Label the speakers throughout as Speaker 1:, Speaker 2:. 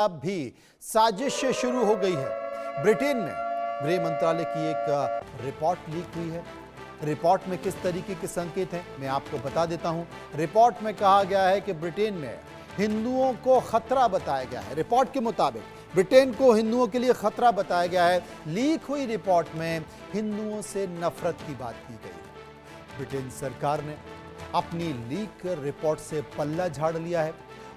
Speaker 1: अब भी साजिश शुरू हो गई है। ब्रिटेन में गृह मंत्रालय की एक रिपोर्ट लीक हुई है। रिपोर्ट में किस तरीके के संकेत हैं मैं आपको बता देता हूं। रिपोर्ट में कहा गया है कि ब्रिटेन में हिंदुओं को खतरा बताया गया है। रिपोर्ट के मुताबिक ब्रिटेन को हिंदुओं के लिए खतरा बताया गया है। लीक हुई रिपोर्ट में हिंदुओं से नफरत की बात की गई है। ब्रिटेन सरकार ने अपनी लीक रिपोर्ट से पल्ला झाड़ लिया है।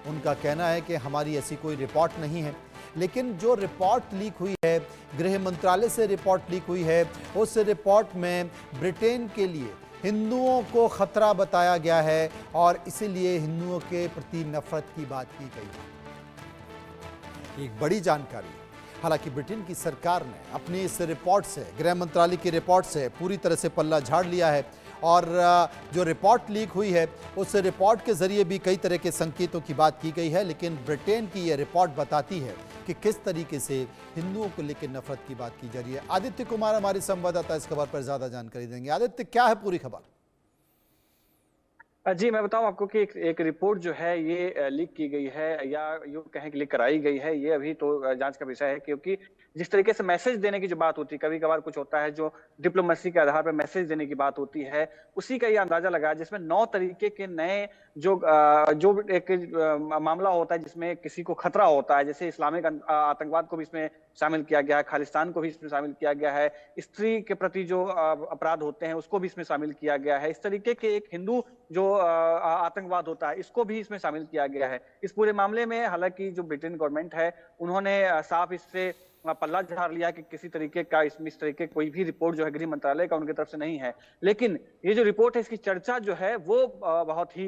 Speaker 1: उनका कहना है कि हमारी ऐसी कोई रिपोर्ट नहीं है, लेकिन जो रिपोर्ट लीक हुई है, गृह मंत्रालय से रिपोर्ट लीक हुई है, उस रिपोर्ट में ब्रिटेन के लिए हिंदुओं को खतरा बताया गया है और इसीलिए हिंदुओं के प्रति नफरत की बात की गई है। एक बड़ी जानकारी। हालांकि ब्रिटेन की सरकार ने अपनी इस रिपोर्ट से, गृह मंत्रालय की रिपोर्ट से पूरी तरह से पल्ला झाड़ लिया है और जो रिपोर्ट लीक हुई है उस रिपोर्ट के जरिए भी कई तरह के संकेतों की बात की गई है, लेकिन ब्रिटेन की यह रिपोर्ट बताती है कि किस तरीके से हिंदुओं को लेकर नफरत की बात की जा रही है। आदित्य कुमार हमारे संवाददाता इस खबर पर ज्यादा जानकारी देंगे। आदित्य, क्या है पूरी खबर?
Speaker 2: जी, मैं बताऊं आपको कि एक रिपोर्ट जो है ये लीक की गई है या यूं कहें कि लीक कराई गई है। ये अभी तो जांच का विषय है, क्योंकि जिस तरीके से मैसेज देने की जो बात होती है, कभी कभार कुछ होता है जो डिप्लोमेसी के आधार पर मैसेज देने की बात होती है, उसी का ये अंदाजा लगाया, जिसमें 9 तरीके के नए जो एक मामला होता है जिसमें किसी को खतरा होता है। जैसे इस्लामिक आतंकवाद को भी इसमें शामिल किया गया है, खालिस्तान को भी इसमें शामिल किया गया है, स्त्री के प्रति जो अपराध होते हैं उसको भी इसमें शामिल किया गया है, इस तरीके के एक हिंदू जो आतंकवाद होता है इसको भी इसमें शामिल किया गया है। इस पूरे मामले में हालांकि जो ब्रिटेन गवर्नमेंट है उन्होंने साफ इससे पल्ला झाड़ लिया कि किसी तरीके का इसमें इस तरीके कोई भी रिपोर्ट जो है गृह मंत्रालय का उनकी तरफ से नहीं है। लेकिन ये जो रिपोर्ट है इसकी चर्चा जो है वो बहुत ही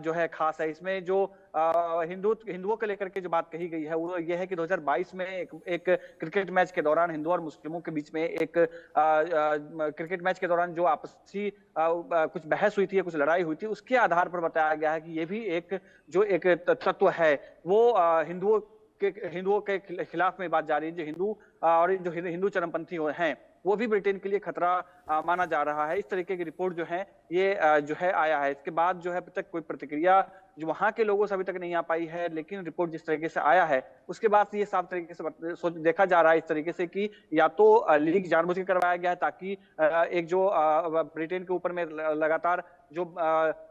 Speaker 2: जो है खास है। इसमें जो हिंदुओं को लेकर के जो बात कही गई है वो ये है कि 2022 में एक क्रिकेट मैच के दौरान हिंदू और मुस्लिमों के बीच में एक क्रिकेट मैच के दौरान जो आपसी कुछ बहस हुई थी या कुछ लड़ाई हुई थी, उसके आधार पर बताया गया है कि ये भी एक तत्व है वो हिंदुओं के खिलाफ में बात जा रही है। जो हिंदू और जो हिंदू चरमपंथी हैं वो भी ब्रिटेन के लिए खतरा माना जा रहा है। इस तरीके की रिपोर्ट जो है ये जो है आया है। इसके बाद जो है अभी तक कोई प्रतिक्रिया जो वहां के लोगों से अभी तक नहीं आ पाई है, लेकिन रिपोर्ट जिस तरीके से आया है उसके बाद ये साफ तरीके से देखा जा रहा है इस तरीके से कि या तो लीक जानबूझ के करवाया गया है ताकि एक जो ब्रिटेन के ऊपर में लगातार जो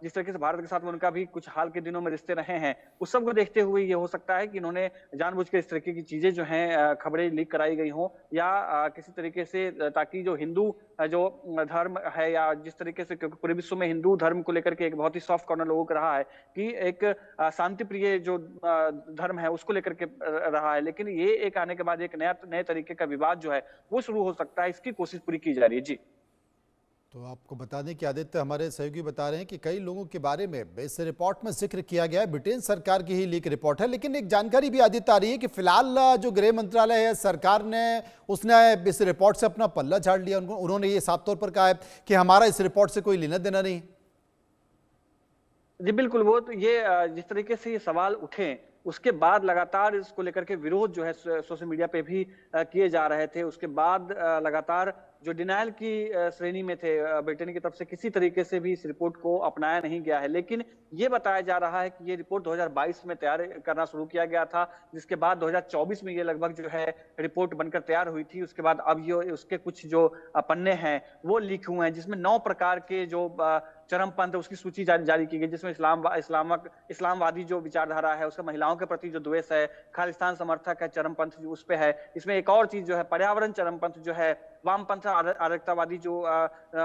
Speaker 2: जिस तरीके से भारत के साथ में उनका भी कुछ हाल के दिनों में रिश्ते रहे हैं, उस सब को देखते हुए ये हो सकता है कि इन्होंने जानबूझ के इस तरीके की चीजें जो हैं खबरें लीक कराई गई हों या किसी तरीके से ताकि जो हिंदू जो धर्म है या जिस तरीके से, क्योंकि पूरे विश्व में हिंदू धर्म को लेकर के एक बहुत ही सॉफ्ट कॉर्नर लोगों का रहा है कि एक शांति प्रिय जो धर्म है उसको लेकर के रहा है, लेकिन ये एक आने के बाद एक नए तरीके का विवाद जो है वो शुरू हो सकता है। इसकी कोशिश पूरी की जा रही है। जी,
Speaker 1: तो आपको बता दें कि आदित्य, हमारे सहयोगी बता रहे हैं कि कई लोगों के बारे में इस रिपोर्ट में जिक्र किया गया है। ब्रिटेन सरकार की ही लीक रिपोर्ट है, लेकिन एक जानकारी भी आदित्य आ रही है कि फिलहाल जो गृह मंत्रालय है, सरकार ने उसने इस रिपोर्ट से अपना पल्ला झाड़ लिया। उन्होंने ये साफ तौर पर कहा है कि हमारा इस रिपोर्ट से कोई लेना देना नहीं।
Speaker 2: जी बिल्कुल। वो तो ये जिस तरीके से ये सवाल उठे उसके बाद लगातार इसको लेकर के विरोध जो है सोशल मीडिया पे भी किए जा रहे थे। उसके बाद लगातार जो डिनायल की श्रेणी में थे ब्रिटेन की तरफ से किसी तरीके से भी इस रिपोर्ट को अपनाया नहीं गया है, लेकिन ये बताया जा रहा है कि ये रिपोर्ट 2022 में तैयार करना शुरू किया गया था, जिसके बाद 2024 में ये लगभग जो है रिपोर्ट बनकर तैयार हुई थी। उसके बाद अब ये उसके कुछ जो पन्ने हैं वो लीक हुए हैं, जिसमें 9 प्रकार के जो चरमपंथ उसकी सूची जारी की गई, जिसमें इस्लामवादी जो विचारधारा है, उसका महिलाओं के प्रति जो द्वेष है, खालिस्तान समर्थक है, चरमपंथ जो उस पे है। इसमें एक और चीज जो है पर्यावरण चरमपंथ जो है, वामपंथ आरक्षतावादी जो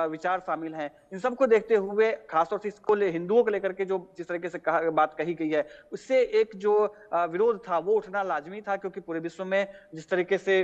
Speaker 2: विचार शामिल हैं। इन सबको देखते हुए खासतौर से इसको हिंदुओं को लेकर के जो जिस तरीके से बात कही गई है उससे एक जो विरोध था वो उठना लाजमी था, क्योंकि पूरे विश्व में जिस तरीके से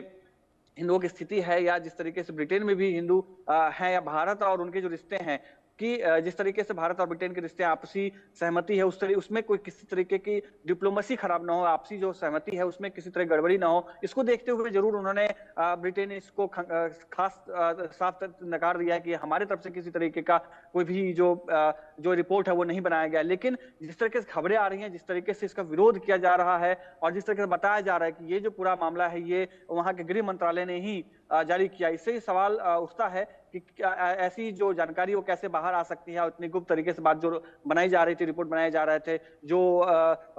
Speaker 2: हिंदुओं की स्थिति है या जिस तरीके से ब्रिटेन में भी हिंदू हैं या भारत और उनके जो रिश्ते हैं कि जिस तरीके से भारत और ब्रिटेन के रिश्ते आपसी सहमति है उसमें कोई किसी तरीके की डिप्लोमेसी खराब ना हो, आपसी जो सहमति है उसमें किसी तरह गड़बड़ी ना हो, इसको देखते हुए जरूर उन्होंने ब्रिटेन ने इसको खास साफ नकार दिया है कि हमारे तरफ से किसी तरीके का कोई भी जो रिपोर्ट है वो नहीं बनाया गया। लेकिन जिस तरीके से खबरें आ रही हैं, जिस तरीके से इसका विरोध किया जा रहा है और जिस तरीके से बताया जा रहा है कि ये जो पूरा मामला है ये वहां के गृह मंत्रालय ने ही जारी किया, इससे सवाल उठता है कि ऐसी जो जानकारी वो कैसे बाहर आ सकती है, और इतनी गुप्त तरीके से बात जो बनाई जा रही थी, रिपोर्ट बनाए जा रहे थे, जो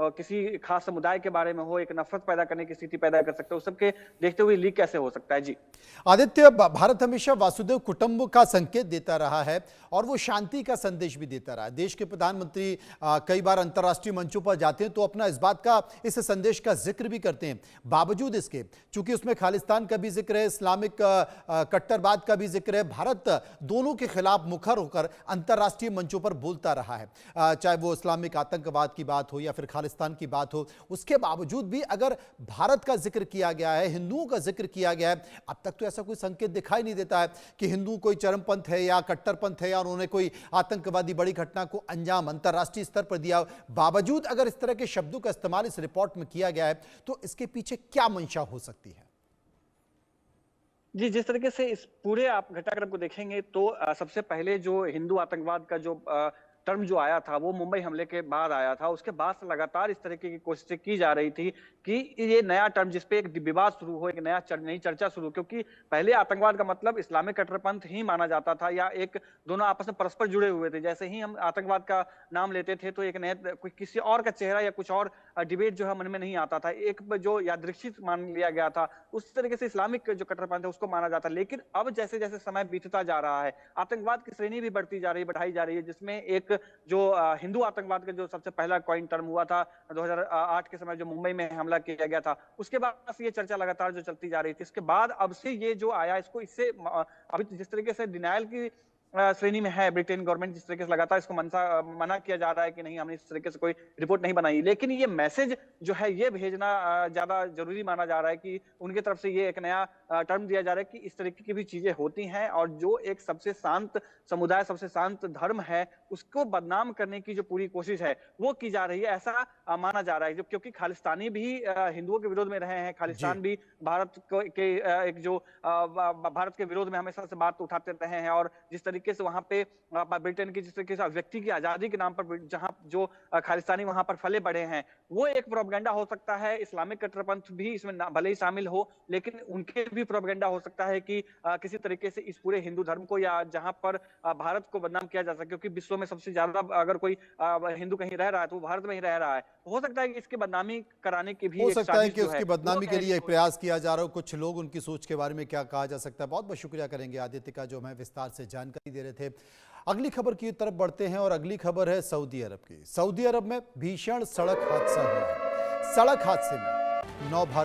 Speaker 2: किसी खास समुदाय के बारे में हो, एक नफरत पैदा करने की स्थिति पैदा कर सकते हो, उस सबके देखते हुए लीक कैसे हो सकता है? जी
Speaker 1: आदित्य, भारत हमेशा वासुदेव कुटुंब का संकेत देता रहा है और वो शांति का संदेश भी देता रहा है। देश के प्रधानमंत्री कई बार अंतर्राष्ट्रीय मंचों पर जाते हैं तो अपना इस संदेश का जिक्र भी करते हैं। बावजूद इसके, चूंकि उसमें खालिस्तान का भी जिक्र है, इस्लामिक कट्टरवाद का भी जिक्र है, भारत दोनों के खिलाफ मुखर होकर अंतर्राष्ट्रीय मंचों पर बोलता रहा है। चाहे वो इस्लामिक आतंकवाद की बात हो या फिर खालिस्तान की बात हो, उसके बावजूद भी अगर भारत का जिक्र किया गया है, हिंदुओं का जिक्र किया गया है, अब तक तो ऐसा कोई संकेत दिखाई नहीं देता है कि हिंदू कोई चरमपंथ है या कट्टरपंथ है या उन्होंने कोई आतंकवादी बड़ी घटना को अंजाम अंतर्राष्ट्रीय स्तर पर दिया। बावजूद अगर इस तरह के शब्दों का इस्तेमाल इस रिपोर्ट में किया गया है तो इसके पीछे क्या मंशा हो सकती है?
Speaker 2: जी, जिस तरीके से इस पूरे आप घटनाक्रम को देखेंगे तो सबसे पहले जो हिंदू आतंकवाद का जो टर्म जो आया था वो मुंबई हमले के बाद आया था। उसके बाद से लगातार इस तरीके की कोशिशें की जा रही थी कि ये नया टर्म जिसपे एक विवाद शुरू हो, एक नई चर्चा शुरू, क्योंकि पहले आतंकवाद का मतलब इस्लामिक कट्टरपंथ ही माना जाता था, या एक दोनों आपस में परस्पर जुड़े हुए थे। जैसे ही हम आतंकवाद का नाम लेते थे तो एक नए कोई किसी और का चेहरा या कुछ और डिबेट जो है मन में नहीं आता था, एक जो यादृच्छिक मान लिया गया था, उस तरीके से इस्लामिक जो कट्टरपंथ है उसको माना जाता। लेकिन अब जैसे जैसे समय बीतता जा रहा है, आतंकवाद की श्रेणी भी बढ़ती जा रही है, बढ़ाई जा रही है, जिसमें एक जो हिंदू आतंकवाद का जो सबसे पहला कॉइन टर्म हुआ था 2008 के समय जो मुंबई में हमला किया गया था, उसके बाद से ये चर्चा लगातार जो चलती जा रही थी, इसके बाद अब से ये जो आया, इसको इससे अभी जिस तरीके से डिनायल की श्रेणी में है ब्रिटेन गवर्नमेंट, जिस तरीके से लगातार इसको मना किया जा रहा है कि नहीं, हमने इस तरीके से कोई रिपोर्ट नहीं बनाई, लेकिन ये मैसेज जो है ये भेजना ज्यादा जरूरी माना जा रहा है कि उनकी तरफ से ये एक नया टर्म दिया जा रहा है कि इस तरीके की भी चीजें होती हैं, और जो एक सबसे शांत समुदाय, सबसे शांत धर्म है, उसको बदनाम करने की जो पूरी कोशिश है वो की जा रही है, ऐसा माना जा रहा है। क्योंकि खालिस्तानी भी हिंदुओं के विरोध में रहे हैं, खालिस्तान भी भारत के एक जो भारत के विरोध में हमेशा से बात उठाते रहे हैं, और जिस तरीके से वहां पे ब्रिटेन की जिस तरीके से व्यक्ति की आजादी के नाम पर जहां जो खालिस्तानी वहां पर फले बढ़े हैं, वो एक प्रोपेगेंडा हो सकता है। इस्लामिक कट्टरपंथ भी इसमें भले ही शामिल हो, लेकिन उनके भी प्रोपेगेंडा हो सकता है कि किसी तरीके से इस पूरे हिंदू धर्म को, या जहां पर भारत को बदनाम किया जा सके, क्योंकि विश्व में सबसे ज्यादा अगर कोई हिंदू कहीं रह रहा है तो वो भारत में ही रह रहा है, हो सकता है कि इसकी बदनामी कराने की भी
Speaker 1: हो
Speaker 2: एक
Speaker 1: सकता है
Speaker 2: साजिश
Speaker 1: कि
Speaker 2: जो
Speaker 1: उसकी
Speaker 2: है
Speaker 1: बदनामी
Speaker 2: वो
Speaker 1: के लिए
Speaker 2: है।
Speaker 1: एक प्रयास किया जा रहा हो। कुछ लोग उनकी सोच के बारे में क्या कहा जा सकता है। बहुत बहुत शुक्रिया करेंगे आदित्य का, जो हमें विस्तार से जानकारी दे रहे थे। अगली खबर की तरफ बढ़ते हैं और अगली खबर है सऊदी अरब की। सऊदी अरब में भीषण सड़क हादसा हुआ है। सड़क हादसे में 9 भारतीय